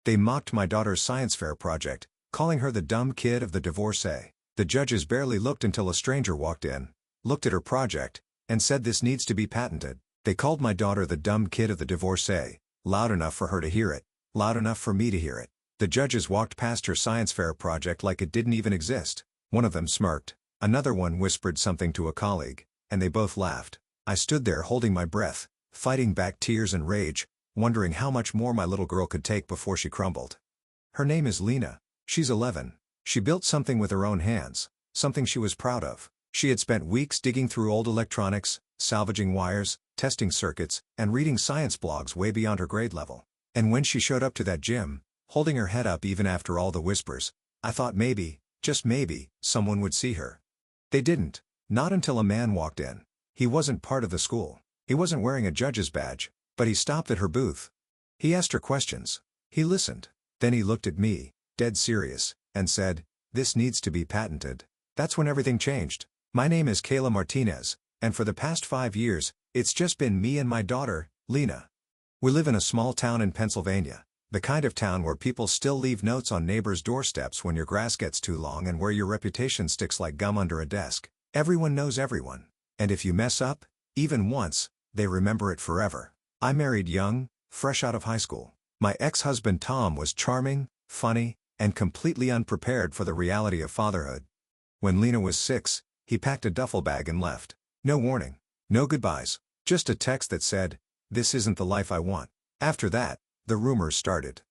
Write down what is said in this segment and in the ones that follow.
They mocked my daughter's science fair project, calling her the dumb kid of the divorcee. The judges barely looked until a stranger walked in, looked at her project, and said this needs to be patented. They called my daughter the dumb kid of the divorcee, loud enough for her to hear it, loud enough for me to hear it. The judges walked past her science fair project like it didn't even exist. One of them smirked. Another one whispered something to a colleague, and they both laughed. I stood there holding my breath, fighting back tears and rage, wondering how much more my little girl could take before she crumbled. Her name is Lena. She's 11. She built something with her own hands, something she was proud of. She had spent weeks digging through old electronics, salvaging wires, testing circuits, and reading science blogs way beyond her grade level. And when she showed up to that gym, holding her head up even after all the whispers, I thought maybe, just maybe, someone would see her. They didn't. Not until a man walked in. He wasn't part of the school. He wasn't wearing a judge's badge, but he stopped at her booth. He asked her questions. He listened. Then he looked at me, dead serious, and said, "This needs to be patented." That's when everything changed. My name is Kayla Martinez, and for the past 5 years, it's just been me and my daughter, Lena. We live in a small town in Pennsylvania, the kind of town where people still leave notes on neighbors' doorsteps when your grass gets too long and where your reputation sticks like gum under a desk. Everyone knows everyone. And if you mess up, even once, they remember it forever. I married young, fresh out of high school. My ex-husband Tom was charming, funny, and completely unprepared for the reality of fatherhood. When Lena was 6, he packed a duffel bag and left. No warning. No goodbyes. Just a text that said, "This isn't the life I want." After that, the rumors started.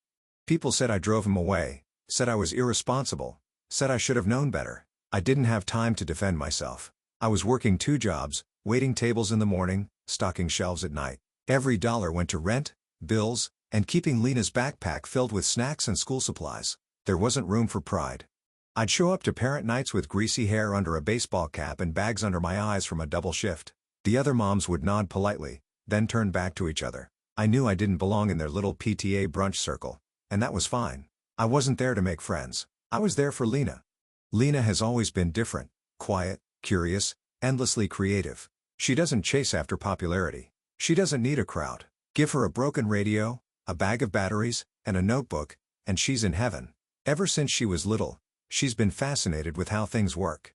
People said I drove him away, said I was irresponsible, said I should have known better. I didn't have time to defend myself. I was working 2 jobs, waiting tables in the morning, stocking shelves at night. Every dollar went to rent, bills, and keeping Lena's backpack filled with snacks and school supplies. There wasn't room for pride. I'd show up to parent nights with greasy hair under a baseball cap and bags under my eyes from a double shift. The other moms would nod politely, then turn back to each other. I knew I didn't belong in their little PTA brunch circle, and that was fine. I wasn't there to make friends. I was there for Lena. Lena has always been different, quiet, curious, endlessly creative. She doesn't chase after popularity. She doesn't need a crowd. Give her a broken radio, a bag of batteries, and a notebook, and she's in heaven. Ever since she was little, she's been fascinated with how things work.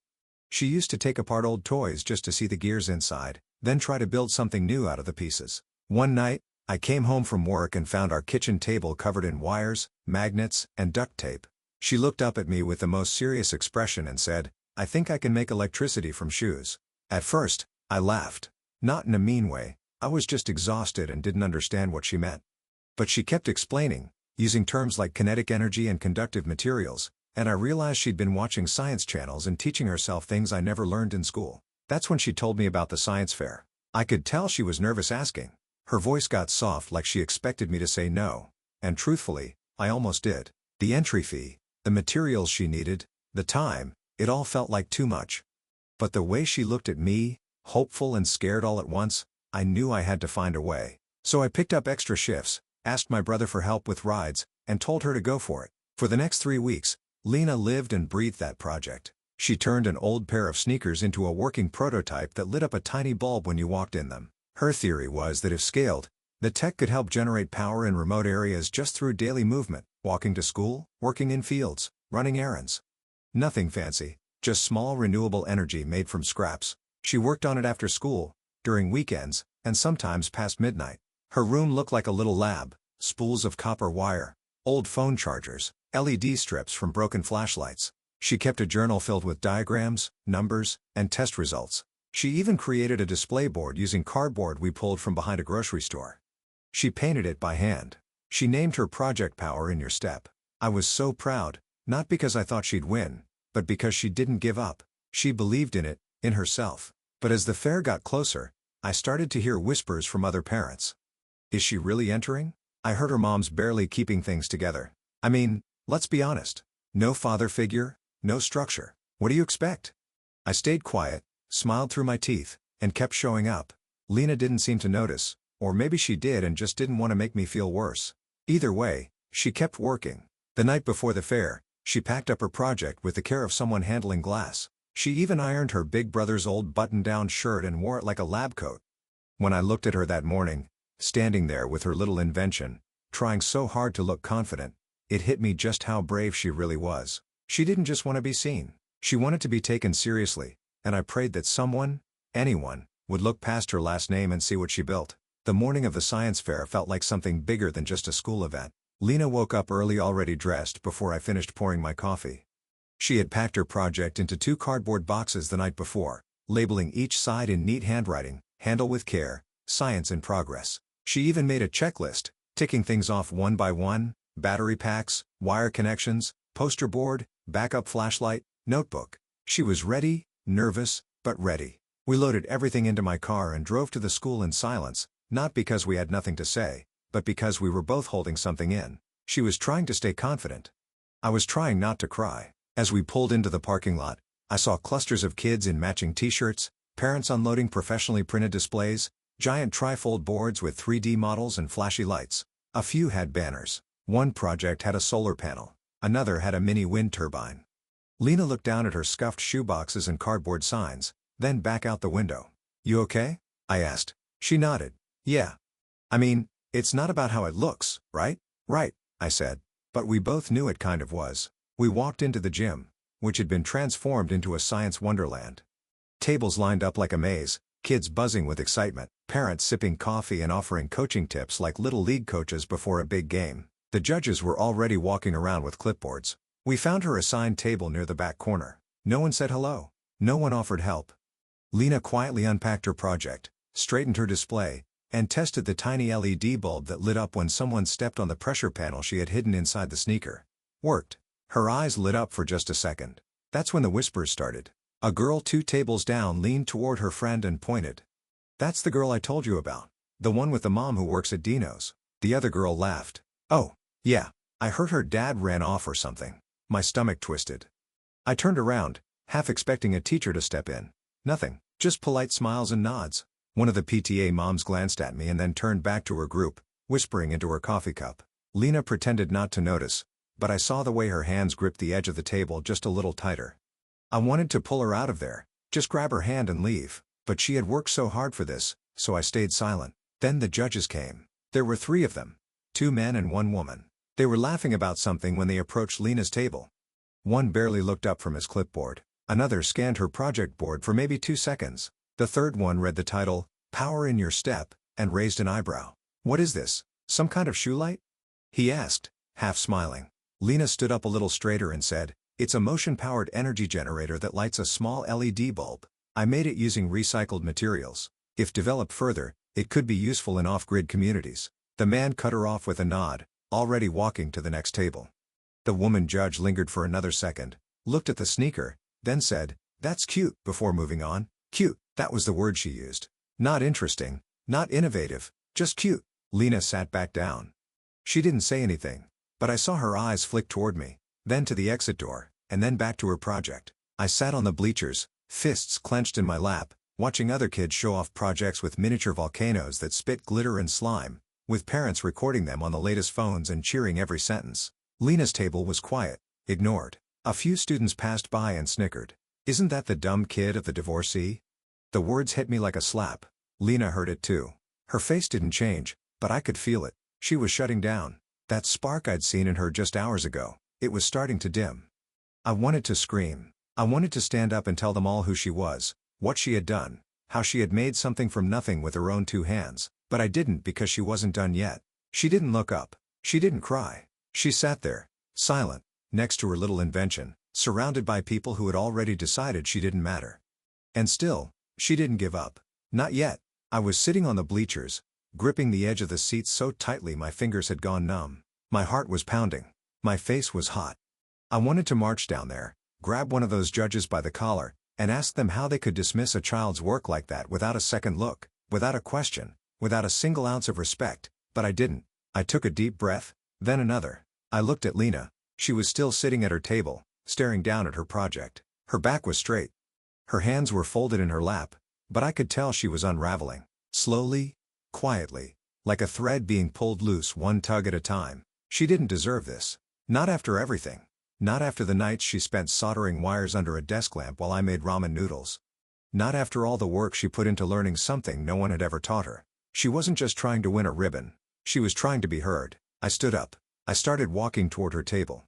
She used to take apart old toys just to see the gears inside, then try to build something new out of the pieces. One night, I came home from work and found our kitchen table covered in wires, magnets, and duct tape. She looked up at me with the most serious expression and said, "I think I can make electricity from shoes." At first, I laughed. Not in a mean way, I was just exhausted and didn't understand what she meant. But she kept explaining, using terms like kinetic energy and conductive materials, and I realized she'd been watching science channels and teaching herself things I never learned in school. That's when she told me about the science fair. I could tell she was nervous asking. Her voice got soft like she expected me to say no, and truthfully, I almost did. The entry fee, the materials she needed, the time, it all felt like too much. But the way she looked at me, hopeful and scared all at once, I knew I had to find a way. So I picked up extra shifts, asked my brother for help with rides, and told her to go for it. For the next 3 weeks, Lena lived and breathed that project. She turned an old pair of sneakers into a working prototype that lit up a tiny bulb when you walked in them. Her theory was that if scaled, the tech could help generate power in remote areas just through daily movement, walking to school, working in fields, running errands. Nothing fancy, just small renewable energy made from scraps. She worked on it after school, during weekends, and sometimes past midnight. Her room looked like a little lab, spools of copper wire, old phone chargers, LED strips from broken flashlights. She kept a journal filled with diagrams, numbers, and test results. She even created a display board using cardboard we pulled from behind a grocery store. She painted it by hand. She named her project Power in Your Step. I was so proud, not because I thought she'd win, but because she didn't give up. She believed in it, in herself. But as the fair got closer, I started to hear whispers from other parents. Is she really entering? I heard her mom's barely keeping things together. I mean, let's be honest. No father figure, no structure. What do you expect? I stayed quiet, smiled through my teeth, and kept showing up. Lena didn't seem to notice, or maybe she did and just didn't want to make me feel worse. Either way, she kept working. The night before the fair, she packed up her project with the care of someone handling glass. She even ironed her big brother's old button-down shirt and wore it like a lab coat. When I looked at her that morning, standing there with her little invention, trying so hard to look confident, it hit me just how brave she really was. She didn't just want to be seen. She wanted to be taken seriously, and I prayed that someone, anyone, would look past her last name and see what she built. The morning of the science fair felt like something bigger than just a school event. Lena woke up early already dressed before I finished pouring my coffee. She had packed her project into 2 cardboard boxes the night before, labeling each side in neat handwriting, "Handle with care, science in progress." She even made a checklist, ticking things off one by one: battery packs, wire connections, poster board, backup flashlight, notebook. She was ready, nervous, but ready. We loaded everything into my car and drove to the school in silence, not because we had nothing to say, but because we were both holding something in. She was trying to stay confident. I was trying not to cry. As we pulled into the parking lot, I saw clusters of kids in matching t-shirts, parents unloading professionally printed displays, giant trifold boards with 3D models and flashy lights. A few had banners. One project had a solar panel. Another had a mini wind turbine. Lena looked down at her scuffed shoeboxes and cardboard signs, then back out the window. "You okay?" I asked. She nodded. "Yeah. I mean, it's not about how it looks, right?" "Right," I said. But we both knew it kind of was. We walked into the gym, which had been transformed into a science wonderland. Tables lined up like a maze, kids buzzing with excitement, parents sipping coffee and offering coaching tips like little league coaches before a big game. The judges were already walking around with clipboards. We found her assigned table near the back corner. No one said hello. No one offered help. Lena quietly unpacked her project, straightened her display, and tested the tiny LED bulb that lit up when someone stepped on the pressure panel she had hidden inside the sneaker. Worked. Her eyes lit up for just a second. That's when the whispers started. A girl 2 tables down leaned toward her friend and pointed. "That's the girl I told you about. The one with the mom who works at Dino's." The other girl laughed. "Oh, yeah. I heard her dad ran off or something." My stomach twisted. I turned around, half expecting a teacher to step in. Nothing, just polite smiles and nods. One of the PTA moms glanced at me and then turned back to her group, whispering into her coffee cup. Lena pretended not to notice, but I saw the way her hands gripped the edge of the table just a little tighter. I wanted to pull her out of there, just grab her hand and leave, but she had worked so hard for this, so I stayed silent. Then the judges came. There were 3 of them, 2 men and 1 woman. They were laughing about something when they approached Lena's table. One barely looked up from his clipboard. Another scanned her project board for maybe 2 seconds. The third one read the title, "Power in Your Step," and raised an eyebrow. "What is this? Some kind of shoe light?" he asked, half smiling. Lena stood up a little straighter and said, "It's a motion-powered energy generator that lights a small LED bulb. I made it using recycled materials. If developed further, it could be useful in off-grid communities." The man cut her off with a nod, already walking to the next table. The woman judge lingered for another second, looked at the sneaker, then said, "That's cute," before moving on. Cute, that was the word she used. Not interesting, not innovative, just cute. Lena sat back down. She didn't say anything, but I saw her eyes flick toward me, then to the exit door, and then back to her project. I sat on the bleachers, fists clenched in my lap, watching other kids show off projects with miniature volcanoes that spit glitter and slime, with parents recording them on the latest phones and cheering every sentence. Lena's table was quiet, ignored. A few students passed by and snickered. "Isn't that the dumb kid of the divorcee?" The words hit me like a slap. Lena heard it too. Her face didn't change, but I could feel it. She was shutting down. That spark I'd seen in her just hours ago, it was starting to dim. I wanted to scream. I wanted to stand up and tell them all who she was, what she had done, how she had made something from nothing with her own 2 hands, but I didn't because she wasn't done yet. She didn't look up. She didn't cry. She sat there, silent, next to her little invention, surrounded by people who had already decided she didn't matter. And still, she didn't give up. Not yet. I was sitting on the bleachers, gripping the edge of the seats so tightly my fingers had gone numb. My heart was pounding. My face was hot. I wanted to march down there, grab one of those judges by the collar, and ask them how they could dismiss a child's work like that without a second look, without a question, without a single ounce of respect, but I didn't. I took a deep breath, then another. I looked at Lena. She was still sitting at her table, staring down at her project. Her back was straight. Her hands were folded in her lap, but I could tell she was unraveling. Slowly, quietly, like a thread being pulled loose one tug at a time. She didn't deserve this. Not after everything. Not after the nights she spent soldering wires under a desk lamp while I made ramen noodles. Not after all the work she put into learning something no one had ever taught her. She wasn't just trying to win a ribbon. She was trying to be heard. I stood up. I started walking toward her table.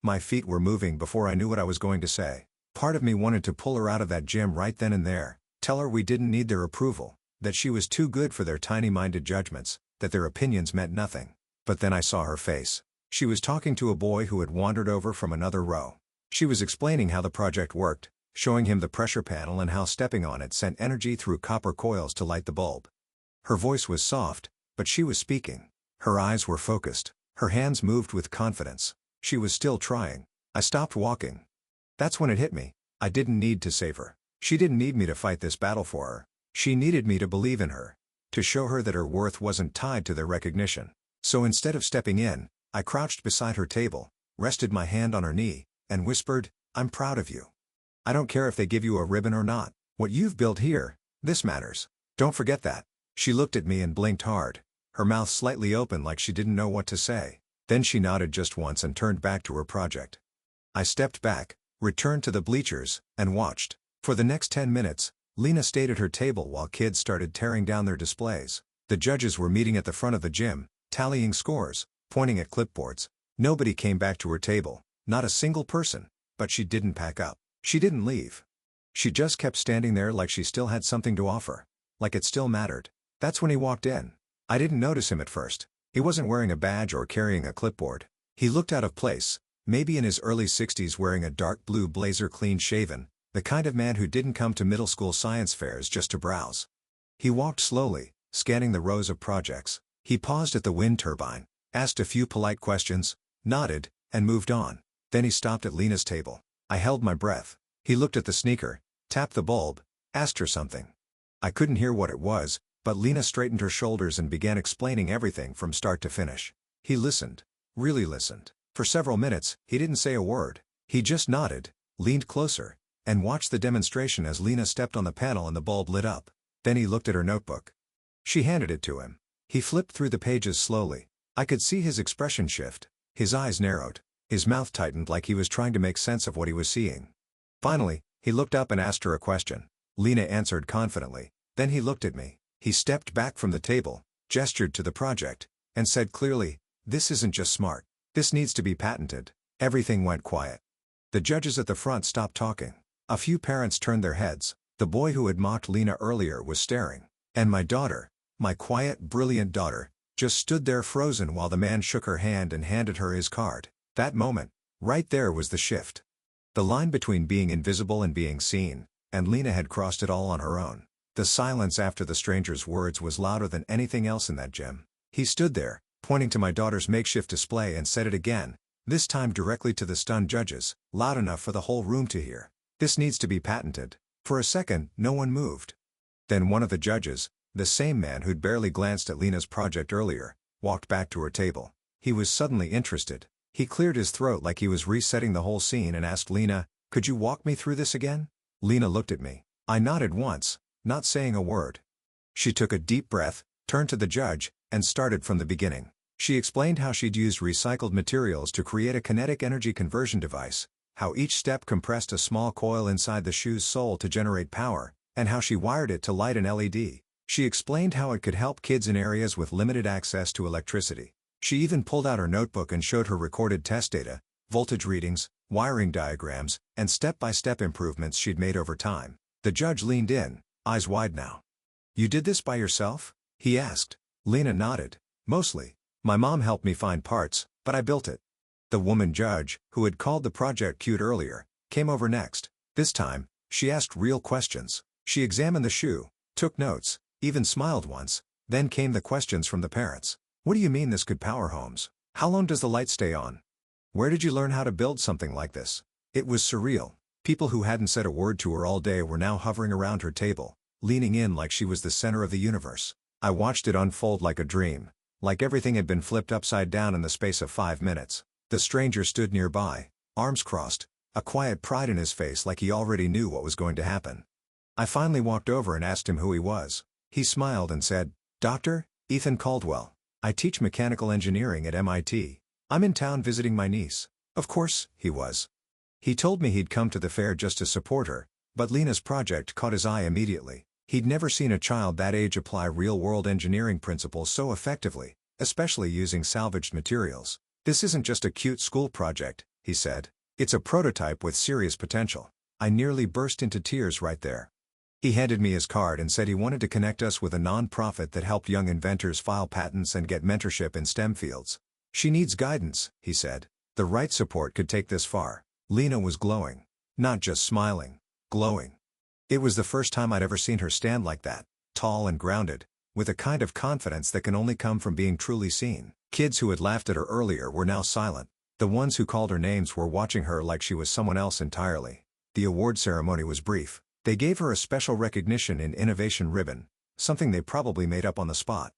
My feet were moving before I knew what I was going to say. Part of me wanted to pull her out of that gym right then and there, tell her we didn't need their approval, that she was too good for their tiny-minded judgments, that their opinions meant nothing. But then I saw her face. She was talking to a boy who had wandered over from another row. She was explaining how the project worked, showing him the pressure panel and how stepping on it sent energy through copper coils to light the bulb. Her voice was soft, but she was speaking. Her eyes were focused. Her hands moved with confidence. She was still trying. I stopped walking. That's when it hit me. I didn't need to save her. She didn't need me to fight this battle for her. She needed me to believe in her, to show her that her worth wasn't tied to their recognition. So instead of stepping in, I crouched beside her table, rested my hand on her knee, and whispered, "I'm proud of you. I don't care if they give you a ribbon or not. What you've built here, this matters. Don't forget that." She looked at me and blinked hard, her mouth slightly open like she didn't know what to say. Then she nodded just once and turned back to her project. I stepped back, returned to the bleachers, and watched. For the next 10 minutes, Lena stayed at her table while kids started tearing down their displays. The judges were meeting at the front of the gym, tallying scores, pointing at clipboards. Nobody came back to her table, not a single person, but she didn't pack up. She didn't leave. She just kept standing there like she still had something to offer, like it still mattered. That's when he walked in. I didn't notice him at first. He wasn't wearing a badge or carrying a clipboard. He looked out of place, maybe in his early 60s wearing a dark blue blazer, clean-shaven, the kind of man who didn't come to middle school science fairs just to browse. He walked slowly, scanning the rows of projects. He paused at the wind turbine, asked a few polite questions, nodded, and moved on. Then he stopped at Lena's table. I held my breath. He looked at the sneaker, tapped the bulb, asked her something. I couldn't hear what it was, but Lena straightened her shoulders and began explaining everything from start to finish. He listened, really listened. For several minutes, he didn't say a word. He just nodded, leaned closer, and watched the demonstration as Lena stepped on the panel and the bulb lit up. Then he looked at her notebook. She handed it to him. He flipped through the pages slowly. I could see his expression shift. His eyes narrowed. His mouth tightened like he was trying to make sense of what he was seeing. Finally, he looked up and asked her a question. Lena answered confidently. Then he looked at me. He stepped back from the table, gestured to the project, and said clearly, "This isn't just smart. This needs to be patented." Everything went quiet. The judges at the front stopped talking. A few parents turned their heads. The boy who had mocked Lena earlier was staring. And my daughter, my quiet, brilliant daughter, just stood there frozen while the man shook her hand and handed her his card. That moment, right there was the shift. The line between being invisible and being seen, and Lena had crossed it all on her own. The silence after the stranger's words was louder than anything else in that gym. He stood there, pointing to my daughter's makeshift display and said it again, this time directly to the stunned judges, loud enough for the whole room to hear. "This needs to be patented." For a second, no one moved. Then one of the judges, the same man who'd barely glanced at Lena's project earlier, walked back to her table. He was suddenly interested. He cleared his throat like he was resetting the whole scene and asked Lena, "Could you walk me through this again?" Lena looked at me. I nodded once, not saying a word. She took a deep breath, turned to the judge, and started from the beginning. She explained how she'd used recycled materials to create a kinetic energy conversion device, how each step compressed a small coil inside the shoe's sole to generate power, and how she wired it to light an LED. She explained how it could help kids in areas with limited access to electricity. She even pulled out her notebook and showed her recorded test data, voltage readings, wiring diagrams, and step-by-step improvements she'd made over time. The judge leaned in, eyes wide now. "You did this by yourself?" he asked. Lena nodded. "Mostly. My mom helped me find parts, but I built it." The woman judge, who had called the project cute earlier, came over next. This time, she asked real questions. She examined the shoe, took notes, even smiled once. Then came the questions from the parents. "What do you mean this could power homes? How long does the light stay on? Where did you learn how to build something like this?" It was surreal. People who hadn't said a word to her all day were now hovering around her table, leaning in like she was the center of the universe. I watched it unfold like a dream, like everything had been flipped upside down in the space of 5 minutes. The stranger stood nearby, arms crossed, a quiet pride in his face like he already knew what was going to happen. I finally walked over and asked him who he was. He smiled and said, "Dr. Ethan Caldwell. I teach mechanical engineering at MIT. I'm in town visiting my niece." Of course, he was. He told me he'd come to the fair just to support her, but Lena's project caught his eye immediately. He'd never seen a child that age apply real-world engineering principles so effectively, especially using salvaged materials. "This isn't just a cute school project," he said. "It's a prototype with serious potential." I nearly burst into tears right there. He handed me his card and said he wanted to connect us with a non-profit that helped young inventors file patents and get mentorship in STEM fields. "She needs guidance," he said. "The right support could take this far." Lena was glowing. Not just smiling. Glowing. It was the first time I'd ever seen her stand like that, tall and grounded, with a kind of confidence that can only come from being truly seen. Kids who had laughed at her earlier were now silent. The ones who called her names were watching her like she was someone else entirely. The award ceremony was brief. They gave her a special recognition in innovation ribbon, something they probably made up on the spot.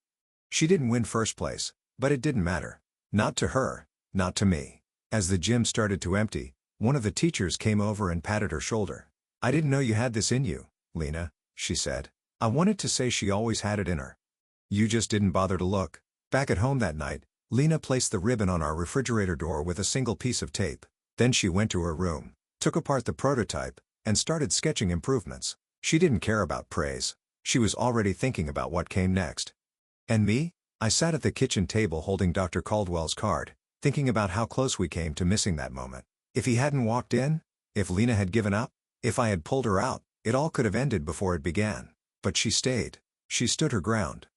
She didn't win first place, but it didn't matter. Not to her, not to me. As the gym started to empty, one of the teachers came over and patted her shoulder. "I didn't know you had this in you, Lena," she said. I wanted to say she always had it in her. "You just didn't bother to look." Back at home that night, Lena placed the ribbon on our refrigerator door with a single piece of tape. Then she went to her room, took apart the prototype, and started sketching improvements. She didn't care about praise. She was already thinking about what came next. And me? I sat at the kitchen table holding Dr. Caldwell's card, thinking about how close we came to missing that moment. If he hadn't walked in, if Lena had given up, if I had pulled her out, it all could have ended before it began. But she stayed. She stood her ground.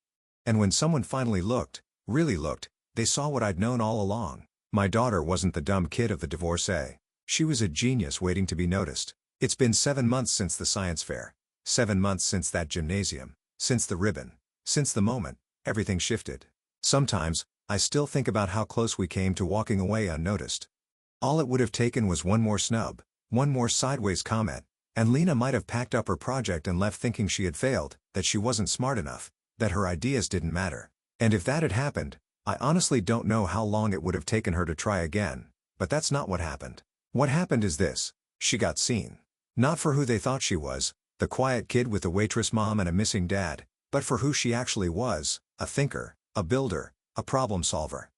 And when someone finally looked, really looked, they saw what I'd known all along. My daughter wasn't the dumb kid of the divorcee. She was a genius waiting to be noticed. It's been 7 months since the science fair. 7 months since that gymnasium. Since the ribbon. Since the moment everything shifted. Sometimes, I still think about how close we came to walking away unnoticed. All it would have taken was one more snub, one more sideways comment, and Lena might have packed up her project and left thinking she had failed, that she wasn't smart enough, that her ideas didn't matter. And if that had happened, I honestly don't know how long it would have taken her to try again, but that's not what happened. What happened is this: she got seen. Not for who they thought she was, the quiet kid with a waitress mom and a missing dad, but for who she actually was, a thinker, a builder, a problem solver.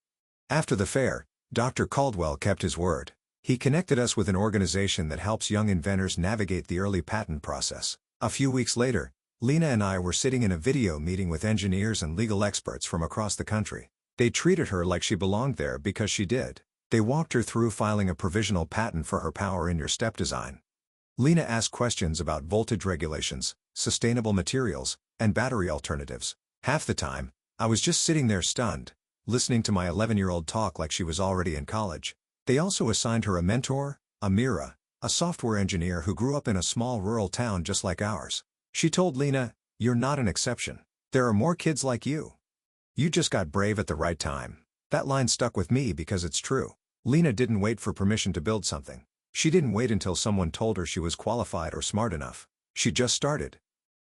After the fair, Dr. Caldwell kept his word. He connected us with an organization that helps young inventors navigate the early patent process. A few weeks later, Lena and I were sitting in a video meeting with engineers and legal experts from across the country. They treated her like she belonged there because she did. They walked her through filing a provisional patent for her power in your step design. Lena asked questions about voltage regulations, sustainable materials, and battery alternatives. Half the time, I was just sitting there stunned, listening to my 11-year-old talk like she was already in college. They also assigned her a mentor, Amira, a software engineer who grew up in a small rural town just like ours. She told Lena, "You're not an exception. There are more kids like you. You just got brave at the right time." That line stuck with me because it's true. Lena didn't wait for permission to build something. She didn't wait until someone told her she was qualified or smart enough. She just started.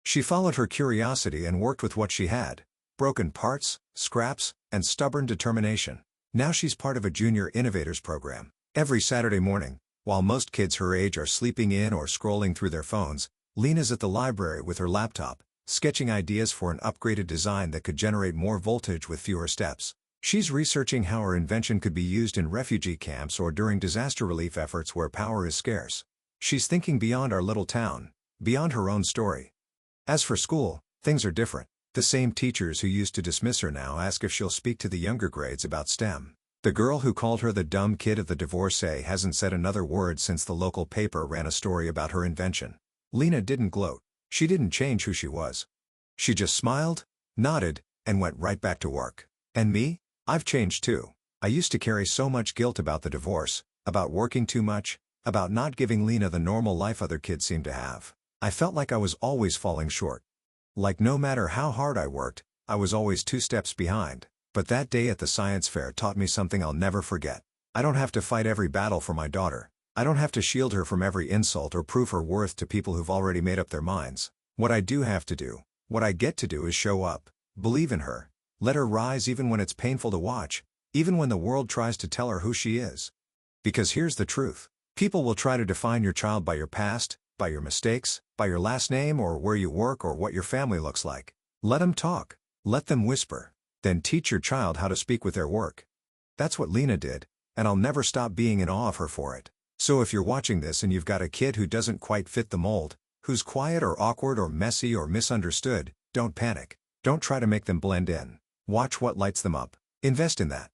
She followed her curiosity and worked with what she had: broken parts, scraps, and stubborn determination. Now she's part of a Junior Innovators program. Every Saturday morning, while most kids her age are sleeping in or scrolling through their phones, Lena's at the library with her laptop, sketching ideas for an upgraded design that could generate more voltage with fewer steps. She's researching how her invention could be used in refugee camps or during disaster relief efforts where power is scarce. She's thinking beyond our little town, beyond her own story. As for school, things are different. The same teachers who used to dismiss her now ask if she'll speak to the younger grades about STEM. The girl who called her the dumb kid of the divorcee hasn't said another word since the local paper ran a story about her invention. Lena didn't gloat. She didn't change who she was. She just smiled, nodded, and went right back to work. And me? I've changed too. I used to carry so much guilt about the divorce, about working too much, about not giving Lena the normal life other kids seem to have. I felt like I was always falling short. Like no matter how hard I worked, I was always 2 steps behind. But that day at the science fair taught me something I'll never forget. I don't have to fight every battle for my daughter. I don't have to shield her from every insult or prove her worth to people who've already made up their minds. What I do have to do, what I get to do is show up, believe in her, let her rise even when it's painful to watch, even when the world tries to tell her who she is. Because here's the truth. People will try to define your child by your past, by your mistakes, by your last name or where you work or what your family looks like. Let them talk. Let them whisper. Then teach your child how to speak with their work. That's what Lena did, and I'll never stop being in awe of her for it. So if you're watching this and you've got a kid who doesn't quite fit the mold, who's quiet or awkward or messy or misunderstood, don't panic. Don't try to make them blend in. Watch what lights them up. Invest in that.